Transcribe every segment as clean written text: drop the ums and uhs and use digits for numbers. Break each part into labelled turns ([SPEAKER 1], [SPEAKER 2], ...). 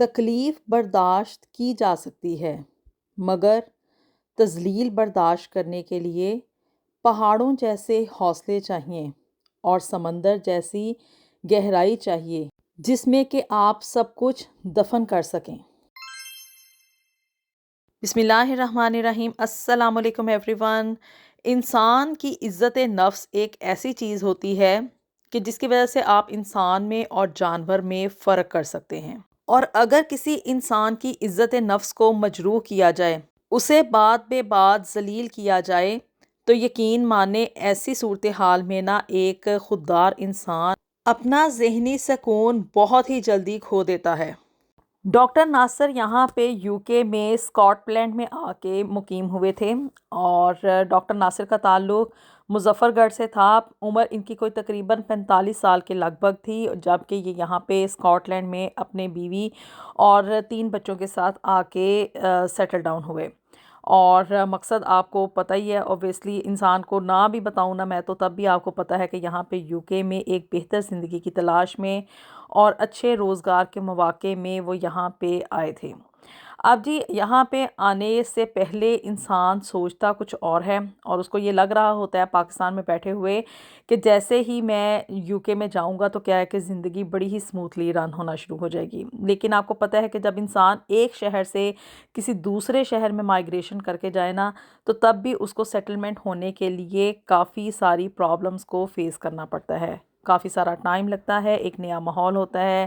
[SPEAKER 1] تکلیف برداشت کی جا سکتی ہے مگر تذلیل برداشت کرنے کے لیے پہاڑوں جیسے حوصلے چاہیے اور سمندر جیسی گہرائی چاہیے جس میں کہ آپ سب کچھ دفن کر سکیں۔ بسم اللہ الرحمن الرحیم۔ السلام علیکم ایوری ون۔ انسان کی عزت نفس ایک ایسی چیز ہوتی ہے کہ جس کی وجہ سے آپ انسان میں اور جانور میں فرق کر سکتے ہیں، اور اگر کسی انسان کی عزت نفس کو مجروح کیا جائے، اسے بات بے بات ذلیل کیا جائے، تو یقین مانے ایسی صورتحال میں نہ ایک خوددار انسان اپنا ذہنی سکون بہت ہی جلدی کھو دیتا ہے۔ ڈاکٹر ناصر یہاں پہ یو کے میں اسکاٹ لینڈ میں آ کے مقیم ہوئے تھے، اور ڈاکٹر ناصر کا تعلق مظفر گڑھ سے تھا۔ عمر ان کی کوئی تقریباً 45 سال کے لگ بھگ تھی، جبکہ یہ یہاں پہ اسکاٹ لینڈ میں اپنے بیوی اور 3 بچوں کے ساتھ آ کے سیٹل ڈاؤن ہوئے۔ اور مقصد آپ کو پتہ ہی ہے، اوبویسلی انسان کو نہ بھی بتاؤں نا میں تو تب بھی آپ کو پتہ ہے کہ یہاں پہ یو کے میں ایک بہتر زندگی کی تلاش میں اور اچھے روزگار کے مواقع میں وہ یہاں پہ آئے تھے۔ اب جی یہاں پہ آنے سے پہلے انسان سوچتا کچھ اور ہے، اور اس کو یہ لگ رہا ہوتا ہے پاکستان میں بیٹھے ہوئے کہ جیسے ہی میں یو کے میں جاؤں گا تو کیا ہے کہ زندگی بڑی ہی سموتھلی رن ہونا شروع ہو جائے گی۔ لیکن آپ کو پتہ ہے کہ جب انسان ایک شہر سے کسی دوسرے شہر میں مائگریشن کر کے جائے نا، تو تب بھی اس کو سیٹلمنٹ ہونے کے لیے کافی ساری پرابلمس کو فیس کرنا پڑتا ہے، کافی سارا ٹائم لگتا ہے، ایک نیا ماحول ہوتا ہے،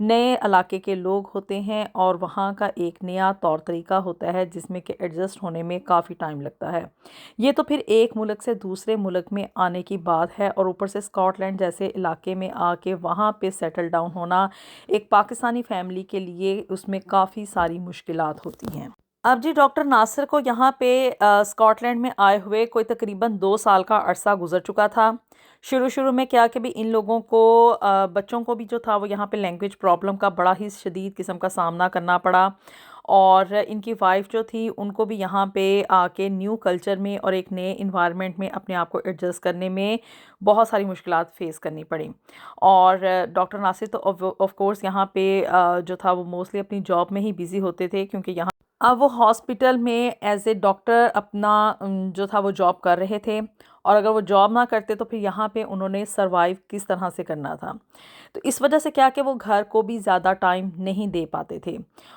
[SPEAKER 1] نئے علاقے کے لوگ ہوتے ہیں، اور وہاں کا ایک نیا طور طریقہ ہوتا ہے جس میں کہ ایڈجسٹ ہونے میں کافی ٹائم لگتا ہے۔ یہ تو پھر ایک ملک سے دوسرے ملک میں آنے کی بات ہے، اور اوپر سے اسکاٹ لینڈ جیسے علاقے میں آ کے وہاں پہ سیٹل ڈاؤن ہونا ایک پاکستانی فیملی کے لیے اس میں کافی ساری مشکلات ہوتی ہیں۔ اب جی ڈاکٹر ناصر کو یہاں پہ اسکاٹ لینڈ میں آئے ہوئے کوئی تقریباً 2 سال کا عرصہ گزر چکا تھا۔ شروع میں کیا کہ بھی ان لوگوں کو بچوں کو بھی جو تھا وہ یہاں پہ لینگویج پرابلم کا بڑا ہی شدید قسم کا سامنا کرنا پڑا، اور ان کی وائف جو تھی ان کو بھی یہاں پہ آ کے نیو کلچر میں اور ایک نئے انوائرمنٹ میں اپنے آپ کو ایڈجسٹ کرنے میں بہت ساری مشکلات فیس کرنی پڑیں۔ اور ڈاکٹر ناصر تو آف کورس یہاں پہ جو تھا وہ موسٹلی اپنی جاب میں ہی بیزی ہوتے تھے، کیونکہ یہاں اب وہ ہاسپٹل میں ایز اے ڈاکٹر اپنا جو تھا وہ جاب کر رہے تھے، اور اگر وہ جاب نہ کرتے تو پھر یہاں پہ انہوں نے سروائیو کس طرح سے کرنا تھا، تو اس وجہ سے کیا کہ وہ گھر کو بھی زیادہ ٹائم نہیں دے پاتے تھے۔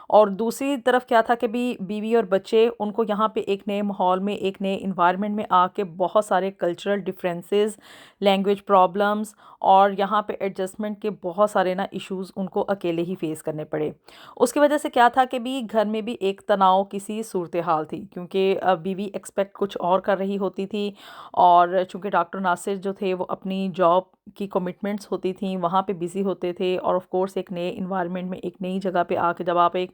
[SPEAKER 1] اور دوسری طرف کیا تھا کہ بھی بیوی اور بچے ان کو یہاں پہ ایک نئے ماحول میں ایک نئے انوائرمنٹ میں آ کے بہت سارے کلچرل ڈفرینسز، لینگویج پرابلمز اور یہاں پہ ایڈجسٹمنٹ کے بہت سارے نا ایشوز ان کو اکیلے ہی فیس کرنے پڑے۔ اس کی وجہ سے کیا تھا کہ بھی گھر میں بھی ایک تناؤ کسی صورتحال تھی، کیونکہ بیوی ایکسپیکٹ کچھ اور کر رہی ہوتی تھی، اور چونکہ ڈاکٹر ناصر جو تھے وہ اپنی جاب کی کمٹمنٹس ہوتی تھیں وہاں پہ بزی ہوتے تھے، اور آف کورس ایک نئے انوائرمنٹ میں ایک نئی جگہ پہ آ کے جب آپ ایک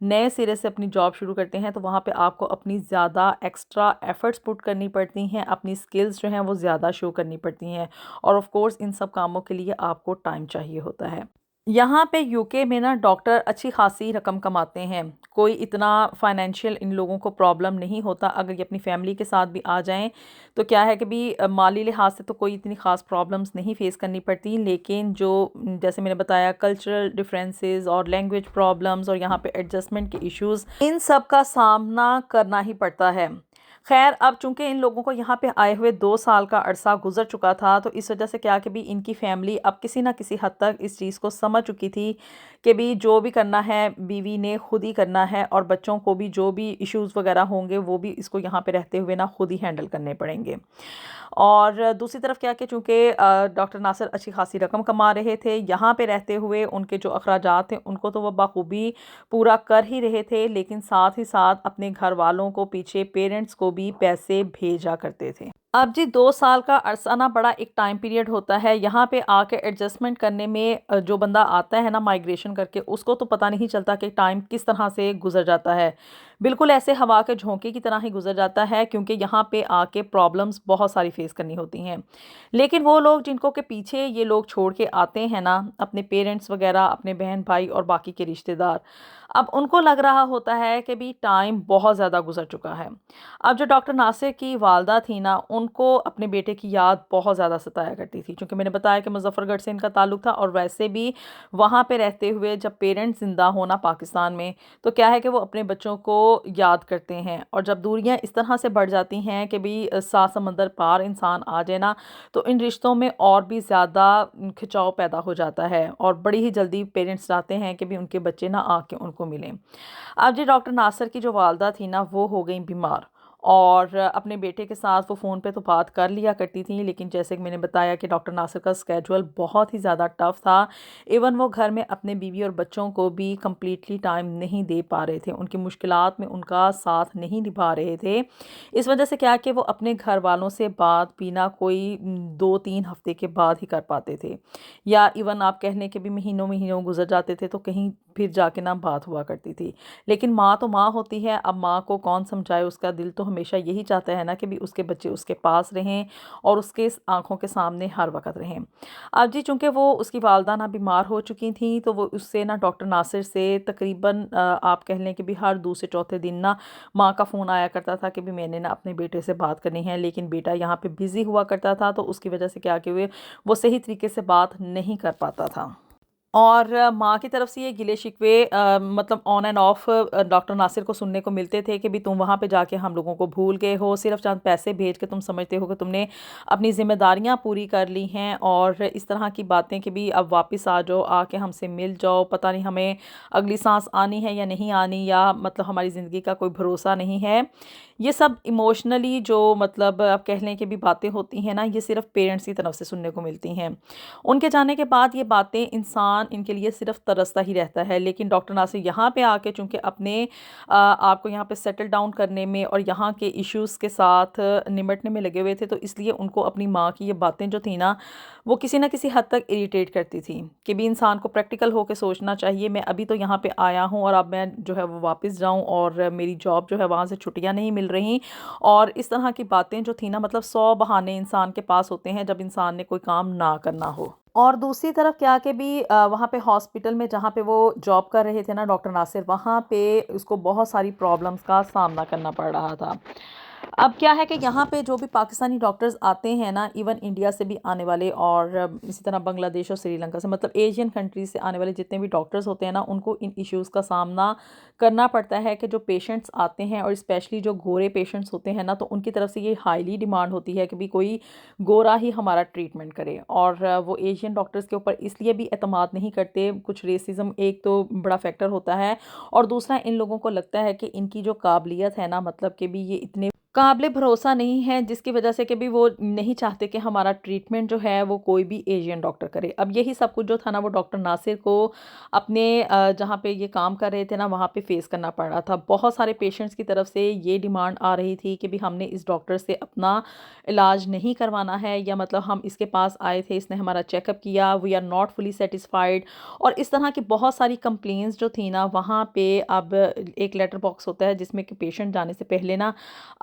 [SPEAKER 1] نئے سرے سے اپنی جاب شروع کرتے ہیں تو وہاں پہ آپ کو اپنی زیادہ ایکسٹرا ایفرٹس پٹ کرنی پڑتی ہیں، اپنی سکلز جو ہیں وہ زیادہ شو کرنی پڑتی ہیں، اور آف کورس ان سب کاموں کے لیے آپ کو ٹائم چاہیے ہوتا ہے۔ یہاں پہ یو کے میں نا ڈاکٹر اچھی خاصی رقم کماتے ہیں، کوئی اتنا فائنینشیل ان لوگوں کو پرابلم نہیں ہوتا، اگر یہ اپنی فیملی کے ساتھ بھی آ جائیں تو کیا ہے کہ بھی مالی لحاظ سے تو کوئی اتنی خاص پرابلمس نہیں فیس کرنی پڑتی، لیکن جو جیسے میں نے بتایا کلچرل ڈفرینسز اور لینگویج پرابلمس اور یہاں پہ ایڈجسٹمنٹ کے ایشوز، ان سب کا سامنا کرنا ہی پڑتا ہے۔ خیر اب چونکہ ان لوگوں کو یہاں پہ آئے ہوئے 2 سال کا عرصہ گزر چکا تھا، تو اس وجہ سے کیا کہ بھی ان کی فیملی اب کسی نہ کسی حد تک اس چیز کو سمجھ چکی تھی کہ بھی جو بھی کرنا ہے بیوی نے خود ہی کرنا ہے، اور بچوں کو بھی جو بھی ایشوز وغیرہ ہوں گے وہ بھی اس کو یہاں پہ رہتے ہوئے نا خود ہی ہینڈل کرنے پڑیں گے۔ اور دوسری طرف کیا کہ چونکہ ڈاکٹر ناصر اچھی خاصی رقم کما رہے تھے، یہاں پہ رہتے ہوئے ان کے جو اخراجات تھے ان کو تو وہ بخوبی پورا کر ہی رہے تھے، لیکن ساتھ ہی ساتھ اپنے گھر والوں کو پیچھے پیرنٹس کو بھی پیسے بھیجا کرتے تھے۔ اب جی 2 سال کا عرصہ نا بڑا ایک ٹائم پیریڈ ہوتا ہے، یہاں پہ آ کے ایڈجسٹمنٹ کرنے میں جو بندہ آتا ہے نا مائگریشن کر کے اس کو تو پتہ نہیں چلتا کہ ٹائم کس طرح سے گزر جاتا ہے، بالکل ایسے ہوا کے جھونکے کی طرح ہی گزر جاتا ہے، کیونکہ یہاں پہ آ کے پرابلمس بہت ساری فیس کرنی ہوتی ہیں۔ لیکن وہ لوگ جن کو کہ پیچھے یہ لوگ چھوڑ کے آتے ہیں نا، اپنے پیرنٹس وغیرہ، اپنے بہن بھائی اور باقی کے رشتہ دار، اب ان کو لگ رہا ہوتا ہے کہ بھی ٹائم بہت زیادہ گزر چکا ہے۔ اب جو ڈاکٹر ناصر کی والدہ تھی نا ان کو اپنے بیٹے کی یاد بہت زیادہ ستایا کرتی تھی، چونکہ میں نے بتایا کہ مظفر گڑھ سے ان کا تعلق تھا، اور ویسے بھی وہاں پہ رہتے ہوئے جب پیرنٹس زندہ ہونا پاکستان میں تو کیا ہے کہ وہ اپنے بچوں کو یاد کرتے ہیں، اور جب دوریاں اس طرح سے بڑھ جاتی ہیں کہ بھی 7 سمندر پار انسان آ جائے نا، تو ان رشتوں میں اور بھی زیادہ کھچاؤ پیدا ہو جاتا ہے، اور بڑی ہی جلدی پیرنٹس چاہتے ہیں کہ بھی ان کے بچے نہ آ کے ان کو ملیں۔ اب جی ڈاکٹر ناصر کی جو والدہ تھی نا، وہ ہو گئیں بیمار، اور اپنے بیٹے کے ساتھ وہ فون پہ تو بات کر لیا کرتی تھیں، لیکن جیسے کہ میں نے بتایا کہ ڈاکٹر ناصر کا اسکیجول بہت ہی زیادہ ٹف تھا، ایون وہ گھر میں اپنے بیوی اور بچوں کو بھی کمپلیٹلی ٹائم نہیں دے پا رہے تھے، ان کی مشکلات میں ان کا ساتھ نہیں نبھا رہے تھے۔ اس وجہ سے کیا کہ وہ اپنے گھر والوں سے بات پینا کوئی 2-3 ہفتے کے بعد ہی کر پاتے تھے، یا ایون آپ کہنے کے بھی مہینوں مہینوں گزر جاتے تھے تو کہیں پھر جا کے نہ بات ہوا کرتی تھی۔ لیکن ماں تو ماں ہوتی ہے، اب ماں کو کون سمجھائے، اس کا دل تو ہمیشہ یہی چاہتا ہے نا کہ بھی اس کے بچے اس کے پاس رہیں اور اس کے آنکھوں کے سامنے ہر وقت رہیں۔ اب جی چونکہ وہ اس کی والدہ نہ بیمار ہو چکی تھیں، تو وہ اس سے نا ڈاکٹر ناصر سے تقریباً آپ کہہ لیں کہ بھی ہر دوسرے چوتھے دن نا ماں کا فون آیا کرتا تھا کہ بھی میں نے نا اپنے بیٹے سے بات کرنی ہے، لیکن بیٹا یہاں پہ بزی ہوا کرتا تھا، تو اس کی وجہ سے کیا کہ وہ صحیح طریقے سے بات نہیں کر پاتا تھا۔ اور ماں کی طرف سے یہ گلے شکوے مطلب آن اینڈ آف ڈاکٹر ناصر کو سننے کو ملتے تھے کہ بھی تم وہاں پہ جا کے ہم لوگوں کو بھول گئے ہو، صرف چند پیسے بھیج کے تم سمجھتے ہو کہ تم نے اپنی ذمہ داریاں پوری کر لی ہیں، اور اس طرح کی باتیں کہ بھی اب واپس آ جاؤ، آ کے ہم سے مل جاؤ، پتہ نہیں ہمیں اگلی سانس آنی ہے یا نہیں آنی، یا مطلب ہماری زندگی کا کوئی بھروسہ نہیں ہے۔ یہ سب ایموشنلی جو مطلب آپ کہہ لیں کہ بھی باتیں ہوتی ہیں نا، یہ صرف پیرنٹس کی طرف سے سننے کو ملتی ہیں۔ ان کے جانے کے بعد یہ باتیں انسان ان کے لیے صرف ترستا ہی رہتا ہے، لیکن ڈاکٹر ناصر یہاں پہ آ کے چونکہ اپنے آپ کو یہاں پہ سیٹل ڈاؤن کرنے میں اور یہاں کے ایشوز کے ساتھ نمٹنے میں لگے ہوئے تھے، تو اس لیے ان کو اپنی ماں کی یہ باتیں جو تھیں نا، وہ کسی نہ کسی حد تک اریٹیٹ کرتی تھی کہ بھی انسان کو پریکٹیکل ہو کے سوچنا چاہیے، میں ابھی تو یہاں پہ آیا ہوں اور اب میں جو ہے وہ واپس جاؤں، اور میری جاب جو ہے وہاں سے چھٹیاں نہیں مل رہی، اور اس طرح کی باتیں جو تھیں نا، مطلب 100 بہانے انسان کے پاس ہوتے ہیں جب انسان نے کوئی کام نہ کرنا ہو۔ اور دوسری طرف کیا کہ بھی وہاں پہ ہاسپٹل میں جہاں پہ وہ جاب کر رہے تھے نا ڈاکٹر ناصر، وہاں پہ اس کو بہت ساری پرابلمس کا سامنا کرنا پڑ رہا تھا۔ اب کیا ہے کہ یہاں پہ جو بھی پاکستانی ڈاکٹرز آتے ہیں نا، ایون انڈیا سے بھی آنے والے، اور اسی طرح بنگلہ دیش اور سری لنکا سے، مطلب ایشین کنٹریز سے آنے والے جتنے بھی ڈاکٹرز ہوتے ہیں نا، ان کو ان ایشوز کا سامنا کرنا پڑتا ہے کہ جو پیشنٹس آتے ہیں، اور اسپیشلی جو گورے پیشنٹس ہوتے ہیں نا، تو ان کی طرف سے یہ ہائیلی ڈیمانڈ ہوتی ہے کہ بھی کوئی گورا ہی ہمارا ٹریٹمنٹ کرے، اور وہ ایشین ڈاکٹرز کے اوپر اس لیے بھی اعتماد نہیں کرتے، کچھ ریسزم ایک تو بڑا فیکٹر ہوتا ہے، اور دوسرا ان لوگوں کو لگتا ہے کہ ان کی جو قابلیت ہے نا، مطلب کہ بھی یہ اتنے قابل بھروسہ نہیں ہے، جس کی وجہ سے کہ بھی وہ نہیں چاہتے کہ ہمارا ٹریٹمنٹ جو ہے وہ کوئی بھی ایشین ڈاکٹر کرے۔ اب یہی سب کچھ جو تھا نا، وہ ڈاکٹر ناصر کو اپنے جہاں پہ یہ کام کر رہے تھے نا، وہاں پہ فیس کرنا پڑ رہا تھا۔ بہت سارے پیشنٹس کی طرف سے یہ ڈیمانڈ آ رہی تھی کہ بھی ہم نے اس ڈاکٹر سے اپنا علاج نہیں کروانا ہے، یا مطلب ہم اس کے پاس آئے تھے، اس نے ہمارا چیک اپ کیا، we are not fully satisfied, اور اس طرح کی بہت ساری کمپلینس جو تھی نا، وہاں پہ اب ایک لیٹر باکس ہوتا ہے جس میں کہ پیشنٹ جانے سے پہلے نا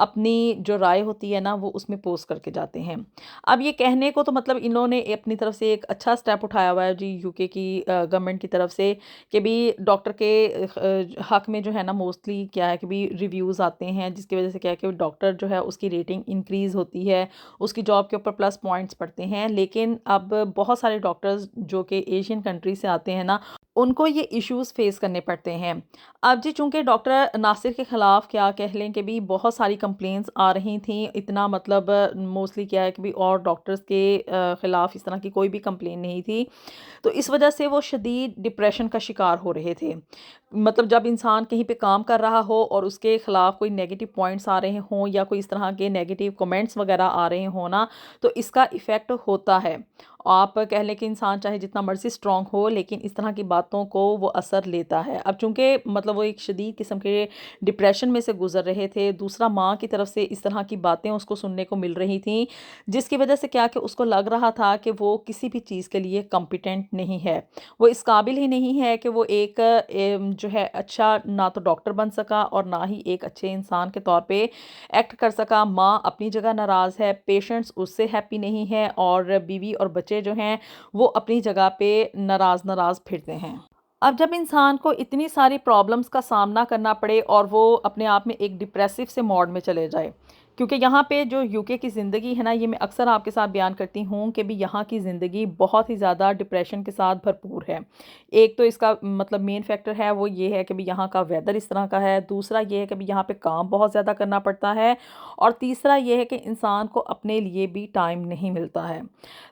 [SPEAKER 1] اپنی جو رائے ہوتی ہے نا، وہ اس میں پوسٹ کر کے جاتے ہیں۔ اب یہ کہنے کو تو مطلب انہوں نے اپنی طرف سے ایک اچھا سٹیپ اٹھایا ہوا ہے جی، یو کے کی گورنمنٹ کی طرف سے، کہ بھی ڈاکٹر کے حق میں جو ہے نا موسٹلی کیا ہے کہ بھی ریویوز آتے ہیں، جس کی وجہ سے کیا ہے کہ ڈاکٹر جو ہے اس کی ریٹنگ انکریز ہوتی ہے، اس کی جاب کے اوپر پلس پوائنٹس پڑتے ہیں۔ لیکن اب بہت سارے ڈاکٹرز جو کہ ایشین کنٹری سے آتے ہیں نا، ان کو یہ ایشوز فیس کرنے پڑتے ہیں۔ اب جی چونکہ ڈاکٹر ناصر کے خلاف کیا کہہ لیں کہ بھی بہت ساری کمپلینس آ رہی تھیں، اتنا مطلب موسٹلی کیا ہے کہ بھی اور ڈاکٹرز کے خلاف اس طرح کی کوئی بھی کمپلین نہیں تھی، تو اس وجہ سے وہ شدید ڈپریشن کا شکار ہو رہے تھے۔ مطلب جب انسان کہیں پہ کام کر رہا ہو اور اس کے خلاف کوئی نیگیٹو پوائنٹس آ رہے ہوں، یا کوئی اس طرح کے نیگیٹو کمنٹس وغیرہ آ رہے ہوں نا، تو اس کا ایفیکٹ ہوتا ہے۔ آپ کہہ لیں کہ انسان چاہے جتنا مرضی اسٹرانگ ہو، لیکن اس طرح کی باتوں کو وہ اثر لیتا ہے۔ اب چونکہ مطلب وہ ایک شدید قسم کے ڈپریشن میں سے گزر رہے تھے، دوسرا ماں کی طرف سے اس طرح کی باتیں اس کو سننے کو مل رہی تھیں، جس کی وجہ سے کیا کہ اس کو لگ رہا تھا کہ وہ کسی بھی چیز کے لیے کمپیٹنٹ نہیں ہے، وہ اس قابل ہی نہیں ہے کہ وہ ایک جو ہے اچھا نہ تو ڈاکٹر بن سکا، اور نہ ہی ایک اچھے انسان کے طور پہ ایکٹ کر سکا۔ ماں اپنی جگہ ناراض ہے، پیشنٹس اس سے ہیپی نہیں ہے، اور بیوی اور بچے جو ہیں وہ اپنی جگہ پہ ناراض پھرتے ہیں۔ اب جب انسان کو اتنی ساری پرابلمس کا سامنا کرنا پڑے، اور وہ اپنے آپ میں ایک ڈپریسو سے موڈ میں چلے جائے، کیونکہ یہاں پہ جو UK کی زندگی ہے نا، یہ میں اکثر آپ کے ساتھ بیان کرتی ہوں کہ بھی یہاں کی زندگی بہت ہی زیادہ ڈپریشن کے ساتھ بھرپور ہے۔ ایک تو اس کا مطلب مین فیکٹر ہے وہ یہ ہے کہ بھی یہاں کا ویدر اس طرح کا ہے، دوسرا یہ ہے کہ بھی یہاں پہ کام بہت زیادہ کرنا پڑتا ہے، اور تیسرا یہ ہے کہ انسان کو اپنے لیے بھی ٹائم نہیں ملتا ہے۔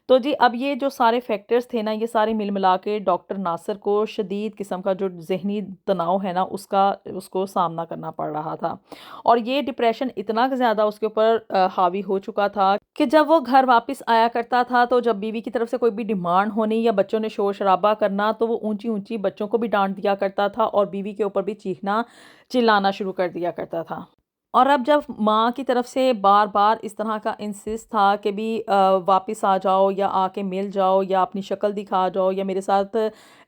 [SPEAKER 1] تو جی اب یہ جو سارے فیکٹرز تھے نا، یہ سارے مل ملا کے ڈاکٹر ناصر کو شدید قسم کا جو ذہنی تناؤ ہے نا، اس کو سامنا کرنا پڑ رہا تھا، اور یہ ڈپریشن اتنا زیادہ اس کے اوپر حاوی ہو چکا تھا کہ جب وہ گھر واپس آیا کرتا تھا تو جب بیوی کی طرف سے کوئی بھی ڈیمانڈ ہونی یا بچوں نے شور شرابہ کرنا تو وہ اونچی اونچی بچوں کو بھی ڈانٹ دیا کرتا تھا، اور بیوی کے اوپر بھی چیخنا چلانا شروع کر دیا کرتا تھا۔ اور اب جب ماں کی طرف سے بار بار اس طرح کا انسسٹ تھا کہ بھی واپس آ جاؤ یا آ کے مل جاؤ یا اپنی شکل دکھا جاؤ یا میرے ساتھ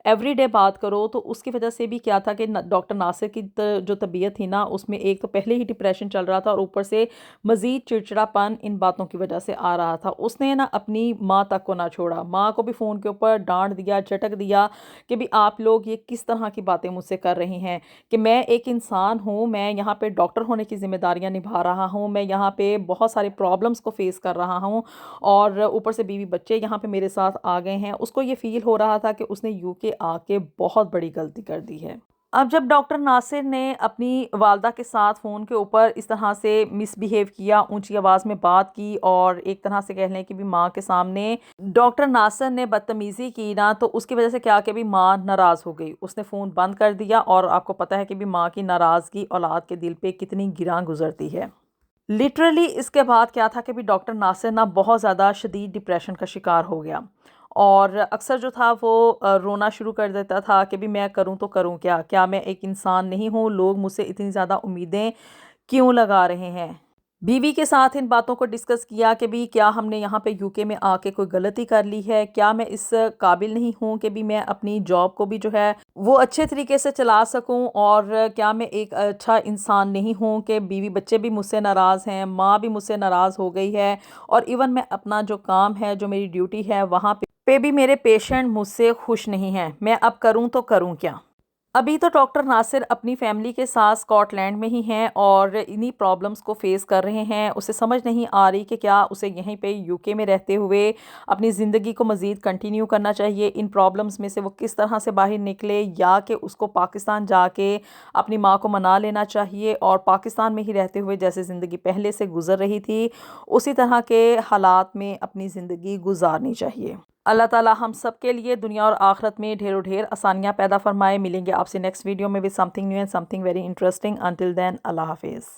[SPEAKER 1] ایوری ڈے بات کرو، تو اس کی وجہ سے بھی کیا تھا کہ ڈاکٹر ناصر کی جو طبیعت تھی نا، اس میں ایک تو پہلے ہی ڈپریشن چل رہا تھا، اور اوپر سے مزید چڑچڑا پن ان باتوں کی وجہ سے آ رہا تھا۔ اس نے نا اپنی ماں تک کو نہ چھوڑا، ماں کو بھی فون کے اوپر ڈانٹ دیا، جھٹک دیا کہ بھی آپ لوگ یہ کس طرح کی باتیں مجھ سے کر رہی ہیں، کہ میں ایک انسان ہوں، میں یہاں پہ ڈاکٹر ہونے کی ذمہ داریاں نبھا رہا ہوں، میں یہاں پہ بہت سارے پرابلمس کو فیس کر رہا ہوں، اور اوپر سے بیوی بچے یہاں پہ میرے ساتھ آ گئے ہیں۔ اس کو یہ فیل ہو رہا تھا کہ اس نے UK آ کے بہت بڑی غلطی کر دی ہے۔ اب جب ڈاکٹر ناصر نے اپنی والدہ کے ساتھ فون کے اوپر اس طرح سے مس بیہیو کیا، اونچی آواز میں بات کی، اور ایک طرح سے کہہ لیں کہ بھی ماں کے سامنے ڈاکٹر ناصر نے بدتمیزی کی نا، تو اس کی وجہ سے کیا کہ بھی ماں ناراض ہو گئی، اس نے فون بند کر دیا، اور آپ کو پتہ ہے کہ بھی ماں کی ناراضگی اولاد کے دل پہ کتنی گراں گزرتی ہے۔ لٹرلی اس کے بعد کیا تھا کہ بھی ڈاکٹر ناصر نا بہت زیادہ شدید ڈپریشن کا شکار ہو گیا، اور اکثر جو تھا وہ رونا شروع کر دیتا تھا کہ بھی میں کروں تو کروں کیا میں ایک انسان نہیں ہوں، لوگ مجھ سے اتنی زیادہ امیدیں کیوں لگا رہے ہیں۔ بیوی کے ساتھ ان باتوں کو ڈسکس کیا کہ بھی کیا ہم نے یہاں پہ UK میں آ کے کوئی غلطی کر لی ہے، کیا میں اس قابل نہیں ہوں کہ بھی میں اپنی جاب کو بھی جو ہے وہ اچھے طریقے سے چلا سکوں، اور کیا میں ایک اچھا انسان نہیں ہوں کہ بیوی بچے بھی مجھ سے ناراض ہیں، ماں بھی مجھ سے ناراض ہو گئی ہے، اور ایون میں اپنا جو کام ہے، جو میری ڈیوٹی ہے، وہاں پہ بھی میرے پیشنٹ مجھ سے خوش نہیں ہیں، میں اب کروں تو کروں کیا۔ ابھی تو ڈاکٹر ناصر اپنی فیملی کے ساتھ اسکاٹ لینڈ میں ہی ہیں، اور انہی پرابلمس کو فیس کر رہے ہیں۔ اسے سمجھ نہیں آ رہی کہ کیا اسے یہیں پہ UK میں رہتے ہوئے اپنی زندگی کو مزید کنٹینیو کرنا چاہیے، ان پرابلمس میں سے وہ کس طرح سے باہر نکلے، یا کہ اس کو پاکستان جا کے اپنی ماں کو منا لینا چاہیے، اور پاکستان میں ہی رہتے ہوئے جیسے زندگی پہلے سے گزر رہی تھی اسی طرح کے حالات میں اپنی زندگی گزارنی چاہیے۔ اللہ تعالیٰ ہم سب کے لیے دنیا اور آخرت میں ڈھیر و ڈھیر آسانیاں پیدا فرمائے۔ ملیں گے آپ سے نیکسٹ ویڈیو میں with something new and something very interesting. Until then, اللہ حافظ۔